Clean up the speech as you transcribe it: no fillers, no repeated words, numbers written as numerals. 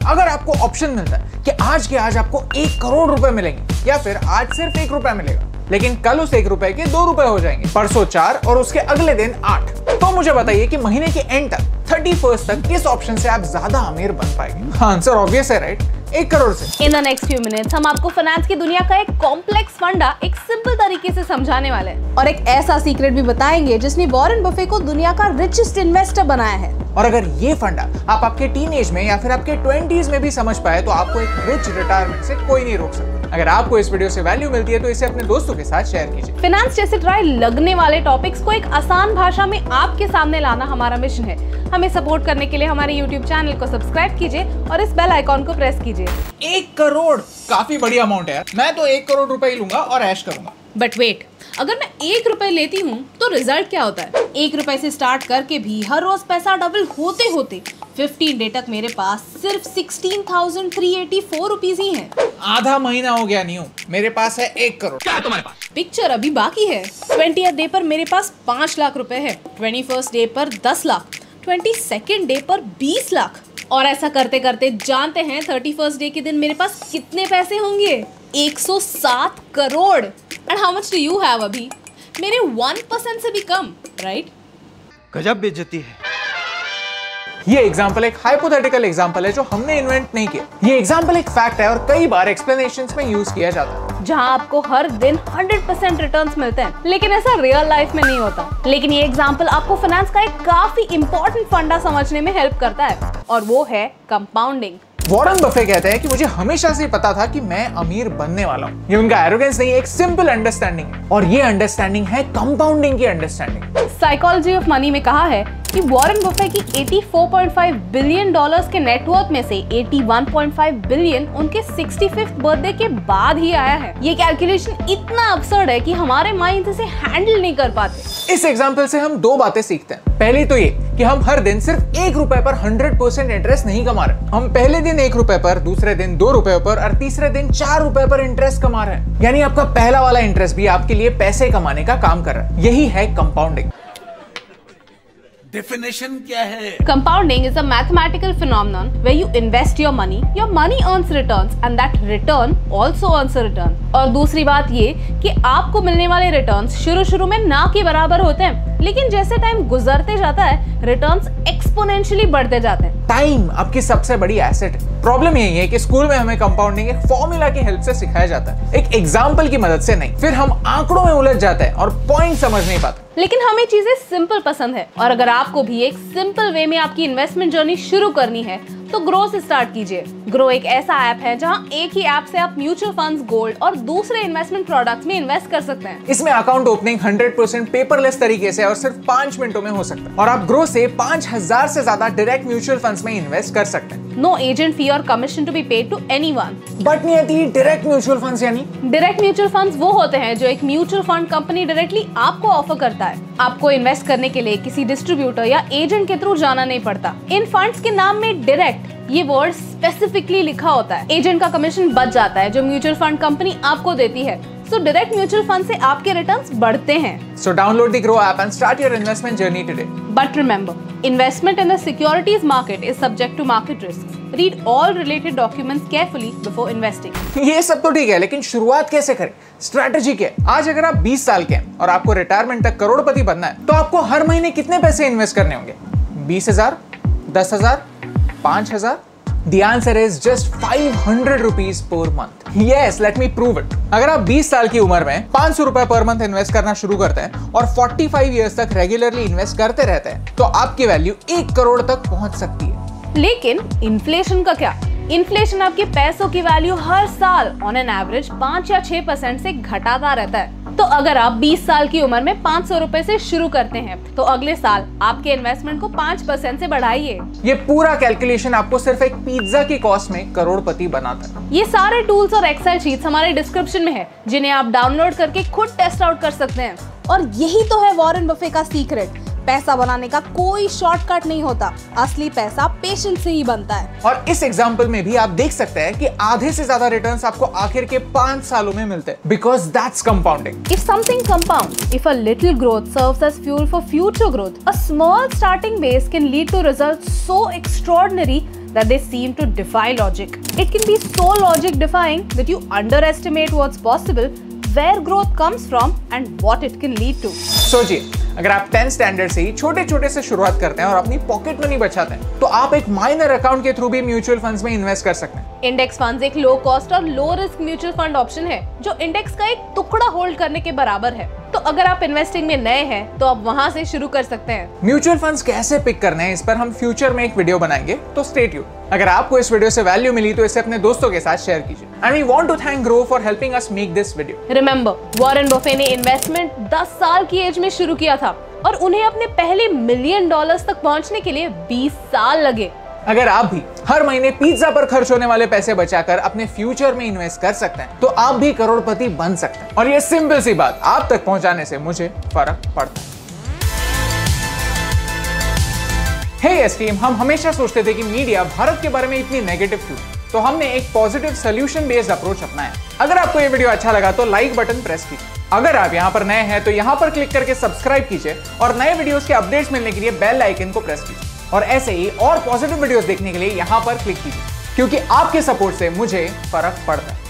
अगर आपको ऑप्शन मिलता है कि आज के आज आपको 1 करोड़ रुपए मिलेंगे या फिर आज सिर्फ 1 रुपया मिलेगा, लेकिन कल उस 1 रुपए के 2 रुपए हो जाएंगे, परसों 4 और उसके अगले दिन 8, तो मुझे बताइए कि महीने के एंड तक 31st तक किस ऑप्शन से आप ज्यादा अमीर बन पाएंगे? आंसर ऑब्वियस है, राइट? 1 करोड़ से। In the next few minutes हम आपको फाइनेंस की दुनिया का एक कॉम्प्लेक्स फंडा एक सिंपल तरीके से समझाने वाले हैं और एक ऐसा सीक्रेट भी बताएंगे जिसने वॉरेन बफे को दुनिया का रिचेस्ट इन्वेस्टर बनाया है। और अगर ये फंडा आप आपके टीनेज में या फिर आपके 20s में भी समझ पाए तो आपको एक रिच रिटायरमेंट से कोई नहीं रोक सकता। अगर आपको इस वीडियो से वैल्यू मिलती है तो इसे अपने दोस्तों के साथ शेयर कीजिए। फाइनेंस जैसे ट्राई लगने वाले टॉपिक्स को एक आसान भाषा में आपके सामने लाना हमारा मिशन है। हमें सपोर्ट करने के लिए हमारे यूट्यूब चैनल को सब्सक्राइब कीजिए और इस बेल आइकॉन को प्रेस कीजिए। 1 करोड़ काफी बड़ी अमाउंट है यार। मैं तो 1 करोड़ रुपए ही लूंगा और ऐश करूंगा। बट वेट, अगर मैं 1 रुपए लेती हूँ तो रिजल्ट क्या होता है? 1 रुपए से स्टार्ट करके भी हर रोज पैसा डबल होते होते 15 डे तक मेरे पास सिर्फ 16,384 रुपीज ही है। आधा महीना हो गया न्यू, मेरे पास है 1 करोड़। क्या तुम्हारे पास? पिक्चर अभी बाकी है। 20th डे पर मेरे पास 5 लाख रुपए है, 21st डे पर 10 लाख, 22nd डे पर 20 लाख और ऐसा करते करते जानते हैं 31st डे के दिन मेरे पास कितने पैसे होंगे? 107 crore. And how much do you have अभी? मेरे 1% से भी कम, राइट? गजब बेइज्जती है। ये एग्जाम्पल एक हाइपोथेटिकल एग्जाम्पल है जो हमने इन्वेंट नहीं किया। ये एग्जाम्पल एक फैक्ट है और कई बार एक्सप्लेनेशंस में यूज किया जाता है। जहां आपको हर दिन 100% रिटर्न्स मिलते हैं, लेकिन ऐसा रियल लाइफ में नहीं होता। लेकिन ये एग्जाम्पल आपको फाइनेंस का एक काफी इंपॉर्टेंट फंडा समझने में हेल्प करता है और वो है कंपाउंडिंग। वॉरेन बफे कहते हैं कि मुझे हमेशा से पता था कि मैं अमीर बनने वाला हूँ। ये उनका एरोगेंस नहीं, एक सिंपल अंडरस्टैंडिंग है और ये अंडरस्टैंडिंग है कंपाउंडिंग की अंडरस्टैंडिंग। साइकोलॉजी ऑफ मनी में कहा है कि वॉरेन बफे की $84.5 बिलियन के नेटवर्थ में से 81.5 बिलियन उनके 65th बर्थडे के बाद ही आया है। ये कैलकुलेशन इतना अब्सर्ड है कि हमारे माइंड इसे हैंडल नहीं कर पाते। इस एग्जाम्पल से हम 2 बातें सीखते हैं। पहली तो ये कि हम हर दिन सिर्फ 1 रुपए पर 100% इंटरेस्ट नहीं कमा रहे। हम पहले दिन 1 रुपए पर, दूसरे दिन 2 रुपए पर और तीसरे दिन 4 रुपए पर इंटरेस्ट कमा रहे हैं। यानी आपका पहला वाला इंटरेस्ट भी आपके लिए पैसे कमाने का काम कर रहा है। यही है कंपाउंडिंग। डेफिनेशन क्या है? Compounding is a mathematical phenomenon where you invest your money earns returns and that return also earns a return। और दूसरी बात ये कि आपको मिलने वाले रिटर्न्स शुरू में ना के बराबर होते हैं, लेकिन जैसे टाइम गुजरते जाता है रिटर्न्स एक्सपोनेंशियली बढ़ते जाते हैं। टाइम आपकी सबसे बड़ी एसेट है। प्रॉब्लम यही है कि स्कूल में हमें कंपाउंडिंग एक फॉर्मूला की हेल्प से सिखाया जाता है, एक एग्जाम्पल की मदद से नहीं। फिर हम आंकड़ों में उलझ जाते हैं और पॉइंट समझ नहीं पाते। लेकिन हमें चीजें सिंपल पसंद है और अगर आपको भी एक सिंपल वे में आपकी इन्वेस्टमेंट जर्नी शुरू करनी है तो ग्रो से स्टार्ट कीजिए। ग्रो एक ऐसा ऐप है जहां एक ही ऐप से आप म्यूचुअल फंड्स, गोल्ड और दूसरे इन्वेस्टमेंट प्रोडक्ट्स में इन्वेस्ट कर सकते हैं। इसमें अकाउंट ओपनिंग 100% पेपरलेस तरीके से और सिर्फ 5 मिनटों में हो सकता है और आप ग्रो से 5000 से ज्यादा डायरेक्ट म्यूचुअल फंड्स में इन्वेस्ट कर सकते हैं। नो एजेंट फी और commission to be paid to anyone. But Niyati, direct mutual funds यानी? डायरेक्ट म्यूचुअल फंड्स वो होते हैं जो एक म्यूचुअल फंड कंपनी डायरेक्टली आपको ऑफर करता है। आपको इन्वेस्ट करने के लिए किसी डिस्ट्रीब्यूटर या एजेंट के थ्रू जाना नहीं पड़ता। इन फंड्स के नाम में डायरेक्ट ये वर्ड स्पेसिफिकली लिखा होता है। एजेंट का कमीशन बच जाता है जो म्यूचुअल फंड कंपनी आपको देती है। सो डायरेक्ट म्यूचुअल फंड से आपके रिटर्न्स बढ़ते हैं। So download the Groww app and start your investment journey today. But remember, investment in the securities market is subject to market risk. Read all related documents carefully before investing. ये सब तो ठीक है, लेकिन शुरुआत कैसे करें? स्ट्रैटेजी क्या है? आज अगर आप 20 साल के हैं और आपको रिटायरमेंट तक करोड़पति बनना है तो आपको हर महीने कितने पैसे इन्वेस्ट करने होंगे? 20,000, 10,000, 5,000? The answer is just 500 rupees per month. Yes, let me prove it. अगर आप 20 साल की उम्र में 500 रुपए पर मंथ इन्वेस्ट करना शुरू करते हैं और 45 इयर्स तक रेगुलरली इन्वेस्ट करते रहते हैं तो आपकी वैल्यू 1 करोड़ तक पहुंच सकती है। लेकिन इन्फ्लेशन का क्या? इन्फ्लेशन आपके पैसों की वैल्यू हर साल ऑन एन एवरेज 5 या 6% से घटाता रहता है। तो अगर आप 20 साल की उम्र में 500 रुपए से शुरू करते हैं तो अगले साल आपके इन्वेस्टमेंट को 5% से बढ़ाइए। ये पूरा कैलकुलेशन आपको सिर्फ एक पिज्जा की कॉस्ट में करोड़पति बनाता है। ये सारे टूल्स और एक्सेल शीट्स हमारे डिस्क्रिप्शन में है जिन्हें आप डाउनलोड करके खुद टेस्ट आउट कर सकते हैं। और यही तो है वॉरेन बफे का सीक्रेट। पैसा बनाने का कोई शॉर्टकट नहीं होता, असली पैसा पेशेंस से ही बनता है। और इस एग्जांपल में भी आप देख सकते हैं कि आधे से ज्यादा रिटर्न्स आपको आखिर के 5 सालों में मिलते हैं, because that's compounding. If something compounds, if a little growth serves as fuel for future growth, a small starting base can lead to results so extraordinary that they seem to defy logic. It can be so logic defying that you underestimate what's possible, where growth comes from and what it can lead to. सोचिए, अगर आप 10th standard से ही छोटे छोटे से शुरुआत करते हैं और अपनी पॉकेट मनी बचाते हैं, तो आप एक माइनर अकाउंट के थ्रू भी म्यूचुअल फंड्स में इन्वेस्ट कर सकते हैं। इंडेक्स फंड्स एक लो कॉस्ट और low risk mutual fund option है जो इंडेक्स का एक टुकड़ा होल्ड करने के बराबर है। तो अगर आप इन्वेस्टिंग में नए हैं तो आप वहां से शुरू कर सकते हैं। म्यूचुअल फंड्स कैसे पिक करने हैं, इस पर हम फ्यूचर में एक वीडियो बनाएंगे, तो स्टे ट्यून्ड। अगर आपको इस वीडियो से वैल्यू मिली तो इसे अपने दोस्तों के साथ शेयर कीजिए। And we want to thank Groww for helping us make this video. Remember, Warren Buffett ने इन्वेस्टमेंट 10 साल की एज में शुरू किया था और उन्हें अपने पहले $1 मिलियन तक पहुंचने के लिए 20 साल लगे। अगर आप भी हर महीने पिज्जा पर खर्च होने वाले पैसे बचाकर अपने फ्यूचर में इन्वेस्ट कर सकते हैं, तो आप भी करोड़पति बन सकते हैं। और ये सिंपल सी बात आप तक पहुंचाने से मुझे फर्क पड़ता है। हे यस टीम, हम हमेशा सोचते थे कि मीडिया भारत के बारे में इतनी नेगेटिव क्यों, तो हमने एक पॉजिटिव सोल्यूशन बेस्ड अप्रोच अपनाया। अगर आपको ये वीडियो अच्छा लगा तो लाइक बटन प्रेस कीजिए। अगर आप यहाँ पर नए हैं तो यहाँ पर क्लिक करके सब्सक्राइब कीजिए और नए वीडियोस के अपडेट्स मिलने के लिए बेल आइकन को प्रेस कीजिए। और ऐसे ही और पॉजिटिव वीडियोस देखने के लिए यहाँ पर क्लिक कीजिए, क्योंकि आपके सपोर्ट से मुझे फर्क पड़ता है।